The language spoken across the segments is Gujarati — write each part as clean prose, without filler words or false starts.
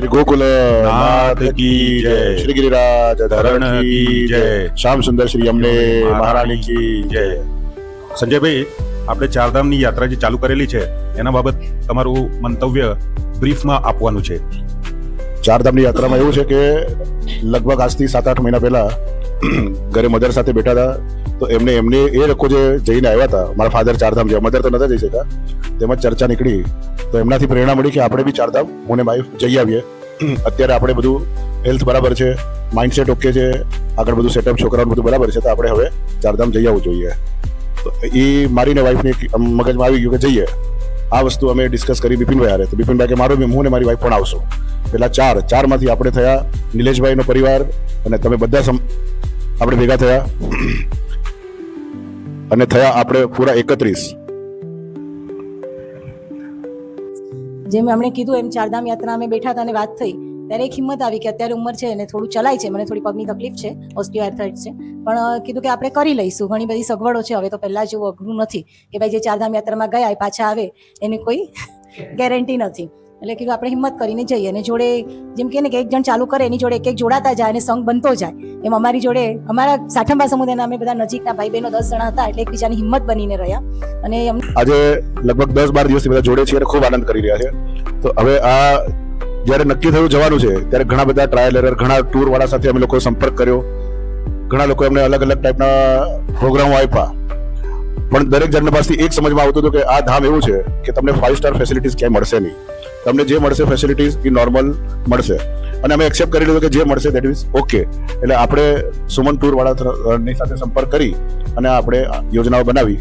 श्री गोकुल नाथ की जय, श्री गिरिराज धरण की जय, श्याम सुंदर श्री अम्बे महारानी की जय। સંજયભાઈ, આપણે ચારધામની યાત્રા જે ચાલુ કરેલી છે એના બાબત તમારું મંતવ્ય બ્રીફમાં આપવાનું છે. ચારધામની યાત્રામાં એવું છે કે લગભગ આજથી 7-8 મહિના પહેલા ઘરે મધર સાથે બેઠા હતા, તો એમને એ લોકો જે જઈને આવ્યા હતા, મારા ફાધર ચારધામ ગયા, મધર તો નતા જઈ શક્યા, તેમાં ચર્ચા નીકળી તો એમનાથી પ્રેરણા મળી કે આપણે બી ચારધામ હું ને વાઈફ જઈ આવીએ. અત્યારે આપણે બધું હેલ્થ બરાબર છે, માઇન્ડસેટ ઓકે છે, આગળ બધું સેટઅપ છોકરાઓનું બધું બરાબર છે, તો આપણે હવે ચારધામ જઈ આવવું જોઈએ. તો એ મારીને વાઈફને મગજમાં આવી ગયું કે જઈએ. આ વસ્તુ અમે ડિસ્કસ કરી બિપિનભાઈ હારે, તો બિપિનભાઈ કે મારો હું ને મારી વાઈફ પણ આવશું. પેલા ચારમાંથી આપણે થયા, નિલેશભાઈનો પરિવાર અને તમે બધા આપણે ભેગા થયા અને થયા આપણે પૂરા 31. જેમ એમણે કીધું એમ ચારધામ યાત્રા અમે બેઠા હતા અને વાત થઈ ત્યારે એક હિંમત આવી કે અત્યારે ઉંમર છે અને થોડું ચલાય છે, મને થોડી પગની તકલીફ છે, ઓસ્ટિયોઆર્થરાઇટિસ છે, પણ કીધું કે આપણે કરી લઈશું. ઘણી બધી સગવડો છે, હવે તો પહેલા જેવું અઘરું નથી કે ભાઈ જે ચારધામ યાત્રામાં ગયા એ પાછા આવે એની કોઈ ગેરંટી નથી. એટલે કીધું આપણે હિંમત કરીને જઈએ અને જોડે જેમ કે ને કે એક જણ ચાલુ કરે એની જોડે એક જોડાતા જાય અને સંગ બનતો જાય, એમ અમારી જોડે અમારા સાઠંબા સમુદાયના અમે બધા નજીકના ભાઈ બહેનો 10 જણા હતા, એટલે એકબીજાની હિંમત બનીને રહ્યા. અને આજે લગભગ 10-12 દિવસથી બધા જોડે છીએ અને ખૂબ આનંદ કરી રહ્યા છે. તો હવે આ જ્યારે નક્કી થયું જવાનું છે ત્યારે ઘણા બધા ટ્રાયલ એરર, ઘણા ટૂર વાળા સાથે અમે લોકો સંપર્ક કર્યો, ઘણા લોકો એમને અલગ અલગ ટાઈપના પ્રોગ્રામો આપ્યા, પણ દરેક જણને પાસેથી એક સમજમાં આવતું હતું કે આ ધામ એવું છે કે તમને 5 સ્ટાર ફેસિલિટીઝ ક્યાંય મળશે નહીં. તમને જે મળશે ફેસિલિટીઝ એ નોર્મલ મળશે, અને અમે એક્સેપ્ટ કરી લીધું કે જે મળશે દેટ ઇઝ ઓકે. એટલે આપણે સુમન ટૂર વાળાની સાથે સંપર્ક કરી અને આપણે યોજનાઓ બનાવી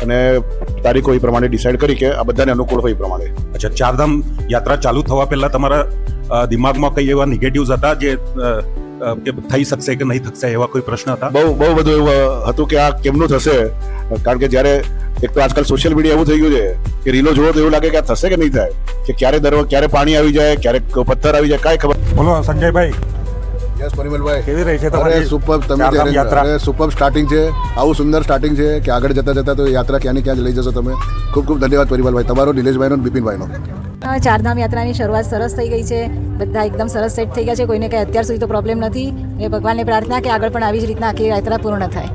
અને તારીખો એ પ્રમાણે ડિસાઈડ કરી કે આ બધાને અનુકૂળ હોય એ પ્રમાણે. અચ્છા, ચારધામ યાત્રા ચાલુ થવા પહેલા તમારા દિમાગમાં કઈ એવા નેગેટિવ્સ હતા જે કે થઈ શકશે કે નહીં થશે એવા કોઈ પ્રશ્ન હતા? બહુ બધું એવું હતું કે આ કેમનું થશે, કારણ કે જ્યારે એક તો આજકાલ સોશિયલ મીડિયા એવું થઈ ગયું છે કે રીલો જોવો તો એવું લાગે કે આ થશે કે નહીં થાય, કે ક્યારે પાણી આવી જાય, ક્યારે પથ્થર આવી જાય, કાંઈ ખબર. બોલો સંજયભાઈ, યસ પરિમલભાઈ, કેવી રહી છે તમારી સુપર? તમે જે સુપર સ્ટાર્ટિંગ છે, આવું સુંદર સ્ટાર્ટિંગ છે કે આગળ જતા તો યાત્રા ક્યાંની ક્યાં લઈ જશો તમે. ખૂબ ખૂબ ધન્યવાદ પરિમલભાઈ, તમારો, નિલેશભાઈનો અને બિપિનભાઈનો. ચારધામ યાત્રાની શરૂઆત સરસ થઈ ગઈ છે, બધા એકદમ સરસ સેટ થઈ ગયા છે, કોઈને કંઈ અત્યાર સુધી તો પ્રોબ્લેમ નથી. એ ભગવાનને પ્રાર્થના કે આગળ પણ આવી જ રીતના આખી યાત્રા પૂર્ણ થાય.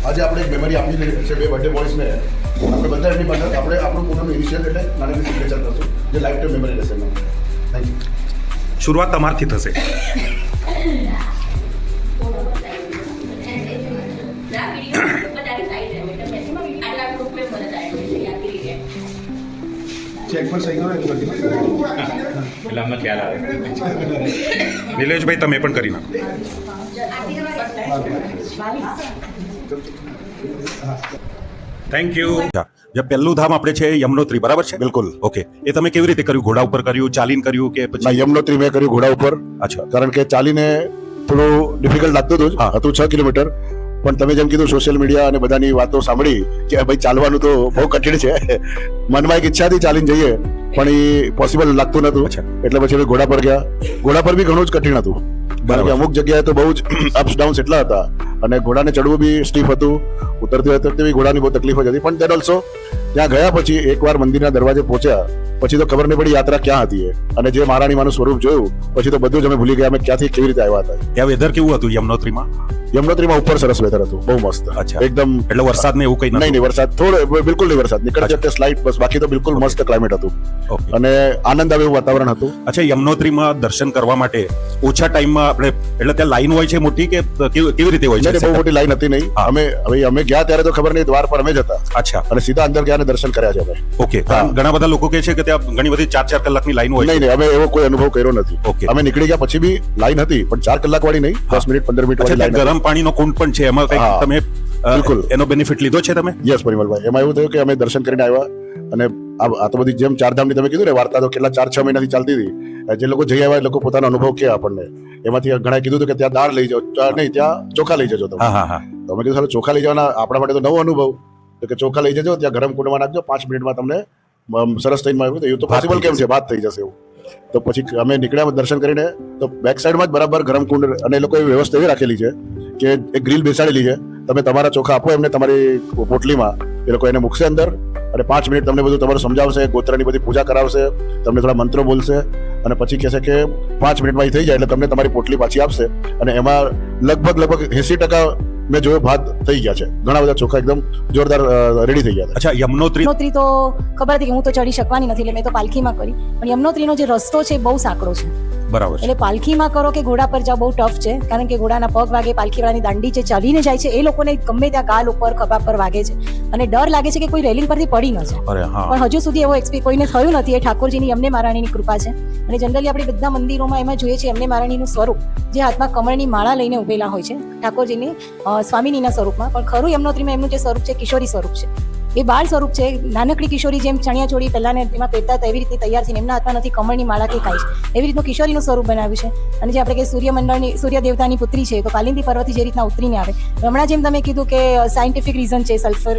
આજે આપણે એક મેમરી આપી છે 2 બર્થડે બોયઝને. આપણે બધા એમની પાસે આપણે આપણું પોતાનું ઇનિશિયલ એટલે નાની સિગ્નેચર કરશું જે લાઈફ ટાઈમ મેમરી રહેશે. Thank you. શરૂઆત તમારથી થશે. ચેક પર સહી કરો એટલે અમને ખ્યાલ આવે. નિલેશભાઈ, તમે પણ કરી નાખો. Thank you. જે પહેલું ધામ આપણે છે યમનોત્રી, બરાબર છે? બિલકુલ. ઓકે, એ તમે કેવી રીતે કર્યું? ઘોડા ઉપર કર્યું, ચાલીને કર્યું કે પછી? યમનોત્રી મેં કર્યું ઘોડા ઉપર. અચ્છા. કારણ કે ચાલીને થોડું ડિફિકલ્ટ લાગતું હતું 6 કિલોમીટર, પણ તમે જેમ કીધું સોશિયલ મીડિયા અને બધાની વાતો સાંભળી કે ભાઈ ચાલવાનું તો બહુ કઠિન છે, મનમાં એક ઈચ્છાથી ચાલીને જઈએ પણ એ પોસિબલ લાગતું નતું, એટલે પછી ઘોડા પર ગયા. ઘોડા પર બી ઘણું જ કઠિન હતું, કારણ કે અમુક જગ્યાએ તો બહુ જ અપ્સ ડાઉન્સ એટલા હતા અને ઘોડાને ચડવું બી સ્ટીફ હતું, ઉતરતી બી ઘોડાની બહુ તકલીફ જ હતી. પણ દેટ ઓલ્સો ત્યાં ગયા પછી એકવાર મંદિરના દરવાજે પહોંચ્યા પછી તો ખબર નહીં પડી યાત્રા ક્યાં હતી એ. અને જે મહારાણીમાનું સ્વરૂપ જોયું પછી તો બધું જ અમે ભૂલી ગયા અમે ક્યાંથી કેવી રીતે આવ્યા હતા. ત્યાં વેધર કેવું હતું યમનોત્રીમાં? યમનોત્રીમાં ઉપર સરસ વેધર હતું, બહુ મસ્ત. અચ્છા. એકદમ એટલે વરસાદ ને એવું કઈ નહીં નહીં વરસાદ થોડો બિલકુલ નહીં વરસાદ નીકળે છે સ્લાઇટ બસ, બાકી તો બિલકુલ મસ્ત ક્લાઇમેટ હતું ઓકે. અને આનંદ આવે એવું વાતાવરણ હતું. અચ્છા, યમનોત્રીમાં દર્શન કરવા માટે ઓછા ટાઈમમાં આપણે એટલે ત્યાં લાઈન હોય છે મોટી કે કેવી રીતે હોય નહીં, છે? બહુ મોટી લાઈન હતી નહીં. હા. અમે ગયા ત્યારે તો ખબર નહીં, દ્વાર પર અમે જ હતા અચ્છા, અને સીધા અંદર ગયા અને દર્શન કર્યા છે અમે. ઓકે. હા. ઘણા બધા લોકો કહે છે કે ત્યાં ઘણી બધી 4-4 કલાકની લાઈન હોય નહીં છે. નહીં અમે એવો કોઈ અનુભવ કર્યો નથી. ઓકે. અમે નીકળી ગયા પછી બી લાઈન હતી પણ 4 કલાક વાળી નહીં, 10 મિનિટ 15 મિનિટ અચ્છા, વાળી ત્યાં લાઈન. ગરમ પાણીનો કુંડ પણ છે, એમાં કંઈક હા. તમે બિલકુલ. એનો બેનિફિટ લીધો છે તમે? યસ પરિમલભાઈ, એમાં એવું થયું કે અમે દર્શન કરીને આવ્યા અને આ તો બધી જેમ ચારધામની તમે કીધું ને વાર્તા તો કેટલા 4-6 મહિનાથી ચાલતી હતી. જે લોકો જઈ આવ્યા એ લોકો પોતાનો અનુભવ કે આપણને એમાંથી ઘણા કીધું હતું કે ત્યાં દાળ લઈ જાઓ, નહીં ત્યાં ચોખા લઈ જજો તમે. હા હા હા. તો અમે કીધું ચાલો ચોખા લઈ જવાના, આપણા માટે તો નવો અનુભવ. તો કે ચોખા લઈ જજો, ત્યાં ગરમ કુંડમાં નાખજો, 5 મિનિટમાં તમને સરસ થઈને આવ્યું. તો એવું તો પોસિબલ કેમ છે, વાત થઈ જશે એવું. તો પછી અમે નીકળ્યા દર્શન કરીને તો બેક સાઈડમાં જ બરાબર ગરમ કુંડ અને એ લોકો એવી વ્યવસ્થા એવી રાખેલી છે કે એક ગ્રીલ બેસાડેલી છે, તમે તમારા ચોખા આપો એમને તમારી પોટલીમાં, એ લોકો એને મૂકશે અંદર અને 5 મિનિટ તમને બધું તમારું સમજાવશે, ગોત્રની બધી પૂજા કરાવશે, તમને થોડા મંત્રો બોલશે અને પછી કહેશે કે 5 મિનિટમાં એ થઈ જાય એટલે તમને તમારી પોટલી પાછી આપશે. અને એમાં લગભગ 80% મેં જોયો ભાત થઈ ગયા છે, ઘણા બધા ચોખા એકદમ જોરદાર રેડી થઈ ગયા હતા. અચ્છા, યમનોત્રી યમનોત્રી તો ખબર હતી કે હું તો ચડી શકવાની નથી એટલે મેં તો પાલખીમાં કરી, પણ યમનોત્રીનો જે રસ્તો છે બહુ સાંકડો છે. બરાબર છે. એટલે પાલખીમાં કરો કે ઘોડા પર જાઓ બહુ ટફ છે, કારણ કે ઘોડાના પગ વાગે, પાલખીવાળાની દાંડી છે ચાલીને જાય છે, એ લોકોને ગમે ત્યાં ગાલ ઉપર ખભા પર વાગે છે અને ડર લાગે છે કે કોઈ રેલિંગ પરથી પડી ન જાય. અરે હા. પણ હજુ સુધી એવો કોઈને થયું નથી. એ ઠાકોરજીની યમને મહારાણીની કૃપા છે. અને જનરલી આપણે બધા મંદિરોમાં એમાં જોઈએ છીએ યમને મહારાણીનું સ્વરૂપ જે હાથમાં કમળની માળા લઈને ઉભેલા હોય છે ઠાકોરજીની સ્વામિનીના સ્વરૂપમાં, પણ ખરું યમનોત્રીમાં એમનું જે સ્વરૂપ છે કિશોરી સ્વરૂપ છે, એ બાળ સ્વરૂપ છે. નાનકડી કિશોરી જેમ ચણિયા ચોળી પહેલાને એમાં પહેરતા હતા એવી રીતે તૈયાર થઈને, એમના હાથમાં નથી કમળની માળા કે કાંઈ છે, એવી રીતનું કિશોરીનું સ્વરૂપ બનાવ્યું છે. અને જે આપણે કે સૂર્ય દેવતાની પુત્રી છે તો કાલિંદી પર્વતથી જે રીતના ઉતરીને આવે, હમણાં જેમ તમે કીધું કે સાયન્ટિફિક રીઝન છે સલ્ફર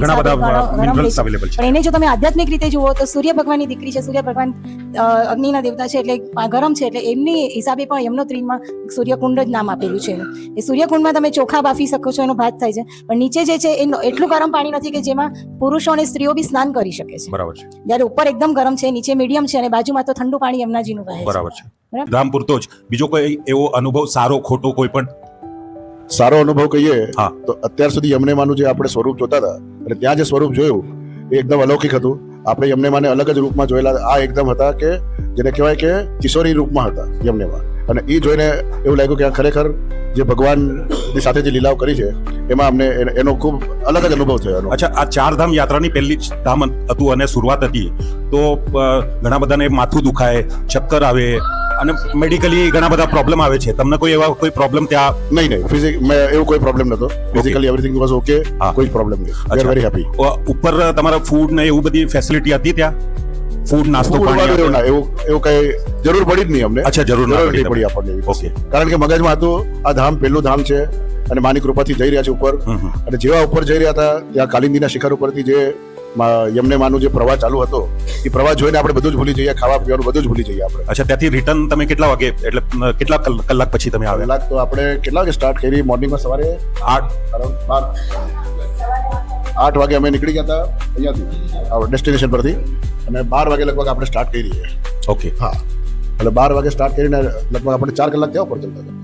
ઘણા બધા મિનરલ્સ અવેલેબલ છે. પણ એને જો તમે આધ્યાત્મિક રીતે જુઓ તો સૂર્ય ભગવાનની દીકરી છે, સૂર્ય ભગવાન અગ્નિના દેવતા છે એટલે ગરમ છે, એટલે એમની હિસાબે પણ યમનોત્રીમાં સૂર્યકુંડ જ નામ આપેલું છે. એ સૂર્યકુંડમાં તમે ચોખા બાફી શકો છો, એનો ભાત થાય છે, પણ નીચે જે છે એ એટલું ગરમ પાણી નથી કે જેમાં પુરુષો અને સ્ત્રીઓ બી સ્નાન કરી શકે છે. બરાબર છે. જ્યારે ઉપર એકદમ ગરમ છે, નીચે મીડિયમ છે અને બાજુમાં તો ઠંડુ પાણી યમુનાજીનું વહે છે. બરાબર છે. બરાબર. ધામ પૂરતો જ બીજો કોઈ એવો અનુભવ સારો ખોટો કોઈ પણ? સારો અનુભવ કહીએ હા. તો અત્યાર સુધી યમનેમાનું જે આપણે સ્વરૂપ જોતા હતા અને ત્યાં જે સ્વરૂપ જોયું એ એકદમ અલૌકિક હતું. આપણે યમનેમાને અલગ જ રૂપમાં જોયેલા, આ એકદમ હતા કે જેને કહેવાય કે કિશોરી રૂપમાં હતા યમનેમા. અને એ જોઈને એવું લાગ્યું કે આ ખરેખર જે ભગવાનની સાથે જે લીલાઓ કરી છે એમાં અમને એનો ખૂબ અલગ જ અનુભવ થયો. અચ્છા, આ 4 ધામ યાત્રાની પહેલી જ ધામ હતું અને શરૂઆત હતી તો ઘણા બધાને માથું દુખાય, ચક્કર આવે અને મેડિકલી ઘણા બધા પ્રોબ્લેમ આવે છે. તમને કોઈ એવા કોઈ પ્રોબ્લેમ ત્યાં? નહીં એવું કોઈ પ્રોબ્લેમ નતો. ફિઝિકલી એવરીથિંગ વોઝ ઓકે, કોઈ પ્રોબ્લેમ નહીં. We are very happy. ઉપર તમારા ફૂડ ને એવું બધી ફેસિલિટી હતી ત્યાં? ફૂડ, નાસ્તો, પાણી એવું કઈ જરૂર પડી જ નહીં અમને. અચ્છા, જરૂર નહીં પડી આપણને. ઓકે. કારણ કે મગજમાં હતું આ ધામ પહેલું ધામ છે અને માની કૃપાથી જઈ રહ્યા છે ઉપર. અને જેવા ઉપર જઈ રહ્યા હતા ત્યાં કાલિંદીના શિખર ઉપરથી જે યમનેમાનું જે પ્રવાહ ચાલુ હતો એ પ્રવાહ જોઈને આપણે બધું જ ભૂલી જઈએ, ખાવા પીવાનું બધું જ ભૂલી જઈએ આપણે. અચ્છા, ત્યાંથી રિટર્ન તમે કેટલા વાગે એટલે કેટલા કલાક પછી તમે આવ્યા? કલાક તો આપણે કેટલા વાગે સ્ટાર્ટ કરી? મોર્નિંગમાં સવારે 8 વાગે અમે નીકળી ગયા હતા અહીંયાથી ડેસ્ટિનેશન પરથી અને 12 વાગે લગભગ આપણે સ્ટાર્ટ કરી છે. ઓકે. હા, એટલે 12 વાગે સ્ટાર્ટ કરીને લગભગ આપણે 4 કલાક ત્યાં ઉપર ચાલતા હતા.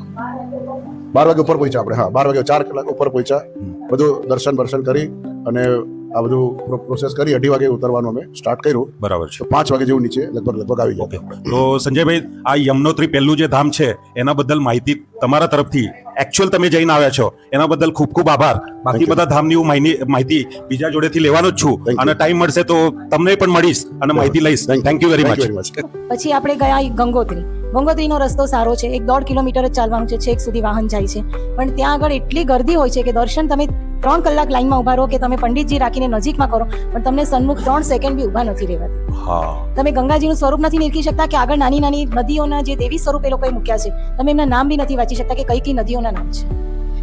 12 વાગે ઉપર પહોંચ્યા આપણે. હા, 12 વાગે 4 કલાક ઉપર પહોંચ્યા. બધું દર્શન કરી અને આ બધું પ્રોસેસ કરી 2:30 વાગે ઉતરવાનું અમે સ્ટાર્ટ કર્યું. બરાબર છે. 5 વાગે જેવું નીચે લગભગ આવી ગયા. તો સંજયભાઈ, આ યમનોત્રી પહેલું જે ધામ છે એના બદલ માહિતી તમારા તરફથી એકચ્યુઅલ તમે જઈને આવ્યા છો એના બદલ ખૂબ ખૂબ આભાર. બાકી બધા ધામની હું માહિતી બીજા જોડેથી લેવાનો જ છું અને ટાઈમ મળશે તો તમને પણ મળીશ અને માહિતી લઈશ. Thank you very much. પછી આપણે ગયા ગંગોત્રીનો રસ્તો સારો છે. 1.5 કિલોમીટર જ ચાલવાનું છે, છેક સુધી વાહન જાય છે. પણ ત્યાં આગળ એટલી ગર્દી હોય છે કે દર્શન તમે 3 કલાક લાઈનમાં ઉભા રહો કે તમે પંડિતજી રાખીને નજીકમાં કરો પણ તમને સન્મુખ 3 સેકન્ડ બી ઉભા નથી રહેવાતા. તમે ગંગાજીનું સ્વરૂપ નથી નિરખી શકતા કે આગળ નાની નાની નદીઓના જે દેવી સ્વરૂપ એ લોકોએ મૂક્યા છે તમે એમના નામ બી નથી વાંચી શકતા કે કઈ કઈ નદીઓના નામ છે.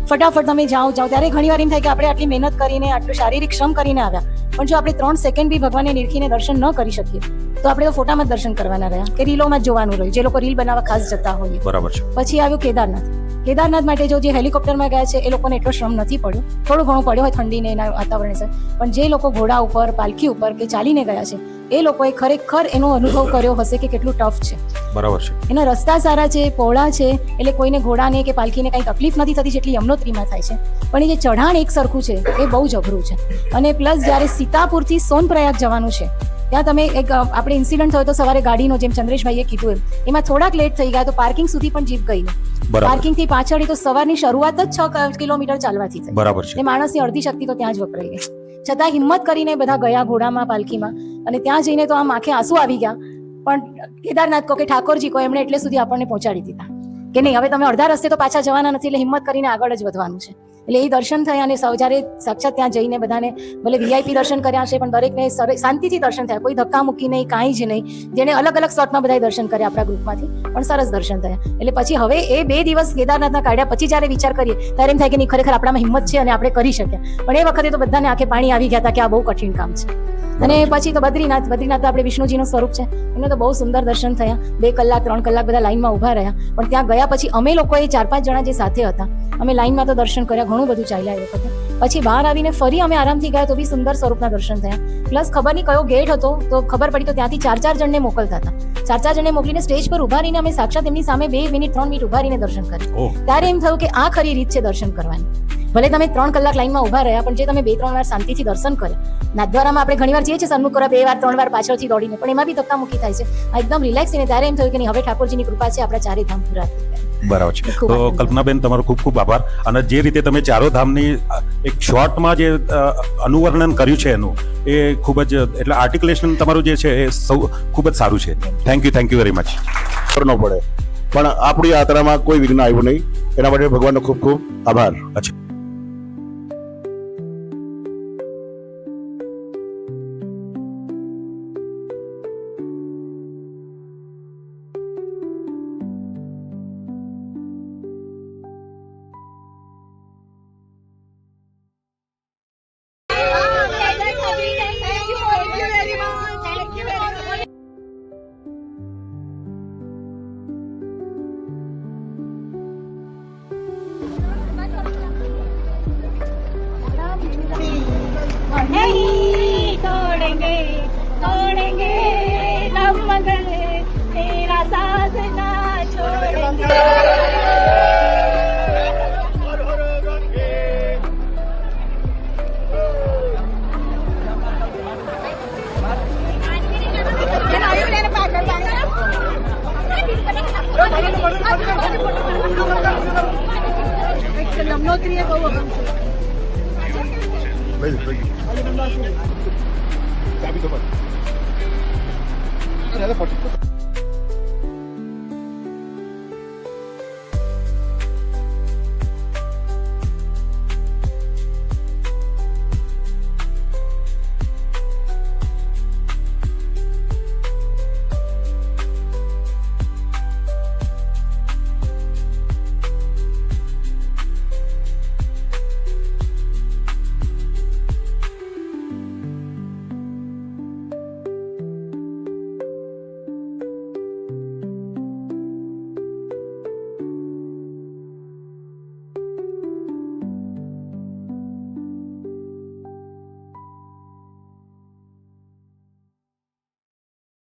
ફટાફટ તમે જાઓ ત્યારે ઘણી વાર એમ થાય કે આપણે આટલી મહેનત કરીને આટલું શારીરિક શ્રમ કરીને આવ્યા પણ જો આપણે 3 સેકન્ડ બી ભગવાનને નિરખીને દર્શન ન કરી શકીએ તો આપણે તો ફોટામાં જ દર્શન કરવાના રહ્યા કે રીલોમાં જ જોવાનું રહ્યું, જે લોકો રીલ બનાવવા ખાસ જતા હોઈએ. બરાબર છે. પછી આવ્યું કેદારનાથ. કેદારનાથ માટે જે હેલિકોપ્ટરમાં ગયા છે એ લોકોને એટલો શ્રમ નથી પડ્યો, થોડું ઘણું પડ્યો હોય ઠંડીને એના વાતાવરણ સર, પણ જે લોકો ઘોડા ઉપર, પાલખી ઉપર કે ચાલીને ગયા છે એ લોકોએ ખરેખર એનો અનુભવ કર્યો હશે કે કેટલું ટફ છે. બરાબર છે. એના રસ્તા સારા છે, પહોળા છે, એટલે કોઈને ઘોડાને કે પાલખીને કંઈ તકલીફ નથી થતી જેટલી યમનોત્રીમાં થાય છે. પણ એ જે ચઢાણ એક સરખું છે એ બહુ જ અઘરું છે. અને પ્લસ જ્યારે સીતાપુરથી સોનપ્રયાગ જવાનું છે ત્યાં તમે એક આપણે ઇન્સિડન્ટ થયો તો સવારે ગાડીનો, જેમ ચંદ્રેશભાઈએ કીધું એમાં થોડાક લેટ થઈ ગયા તો પાર્કિંગ સુધી પણ જીપ ગઈ. પાર્કિંગ થી પાછળ તો સવારની શરૂઆત જ 6 કિલોમીટર ચાલવાથી થઈ. બરાબર છે. એ માણસની અડધી શક્તિ તો ત્યાં જ વપરાઈ ગઈ. છતાં હિંમત કરીને બધા ગયા ઘોડામાં, પાલખીમાં, અને ત્યાં જઈને તો આમ આંખે આંસુ આવી ગયા. પણ કેદારનાથ કો કે ઠાકોરજી કો એમણે એટલે સુધી આપણને પહોંચાડી દીધા કે નહીં, હવે તમે અડધા રસ્તે તો પાછા જવાના નથી, એટલે હિંમત કરીને આગળ જ વધવાનું છે. એટલે એ દર્શન થયા અને જ્યારે સાક્ષાત ત્યાં જઈને બધાને ભલે VIP દર્શન કર્યા છે પણ દરેકને શાંતિથી દર્શન થયા, કોઈ ધક્કા મૂકી નહીં, કાંઈ જ નહીં. જેને અલગ અલગ સ્લોટમાં બધાએ દર્શન કર્યા આપણા ગ્રુપમાંથી, પણ સરસ દર્શન થયા. એટલે પછી હવે એ 2 દિવસ કેદારનાથના કાઢ્યા પછી જ્યારે વિચાર કરીએ ત્યારે એમ થાય કે નહીં, ખરેખર આપણામાં હિંમત છે અને આપણે કરી શક્યા. પણ એ વખતે તો બધાને આંખે પાણી આવી ગયા હતા કે આ બહુ કઠિન કામ છે. અને પછી તો બદ્રીનાથ તો આપણે વિષ્ણુજીનું સ્વરૂપ છે, એમને તો બહુ સુંદર દર્શન થયા. 2 કલાક 3 કલાક બધા લાઈનમાં ઊભા રહ્યા, પણ ત્યાં ગયા પછી અમે લોકોએ 4-5 જણા જે સાથે હતા અમે લાઈનમાં તો દર્શન કર્યા, ઘણું બધું ચાલ્યા એ વખતે. પછી બહાર આવીને ફરી અમે આરામથી ગયા તો બી સુંદર સ્વરૂપના દર્શન થયા. પ્લસ ખબર નહીં કયો ગેટ હતો તો ખબર પડી તો ત્યાંથી 4-4 જણને મોકલતા હતા. 4-4 જણને મોકલીને સ્ટેજ પર ઉભા રહીને અમે સાક્ષાત એમની સામે 2 મિનિટ 3 મિનિટ ઉભા રહીને દર્શન કર્યા. ત્યારે એમ થયું કે આ ખરી રીત છે દર્શન કરવાની. ભલે તમે 3 કલાક લાઈનમાં ઉભા રહ્યા, પણ જે તમે 2-3 વાર શાંતિથી દર્શન કર્યા. નાથદ્વારામાં આપણે ઘણી વાર જઈએ છીએ સન્મુખ કરવા 2 વાર 3 વાર પાછળથી દોડીને, પણ એમાં બી ધક્કા મૂકી થાય છે. આ એકદમ રિલેક્સ થઈને ત્યારે એમ થયું કે નહીં, હવે ઠાકોરજીની કૃપા છે, આપણા 4 ધામ પૂરા. બરાબર છે. તો કલ્પનાબેન, તમારો ખૂબ ખૂબ આભાર. અને જે રીતે તમે 4 ધામની એક શોર્ટમાં જે અનુવર્ણન કર્યું છે એનું, એ ખૂબ જ, એટલે આર્ટિક્યુલેશન તમારું જે છે એ ખૂબ જ સારું છે. Thank you very much. ન પડે પણ આપણી યાત્રામાં કોઈ વિઘ્ન આવ્યું નહીં, એના માટે ભગવાનનો ખૂબ ખૂબ આભાર. અચ્છા. नहीं तोड़ेंगे तोड़ेंगे नम गले तेरा साथ ना छोड़ेंगे. यमुनोत्री બહુ અગમ છે.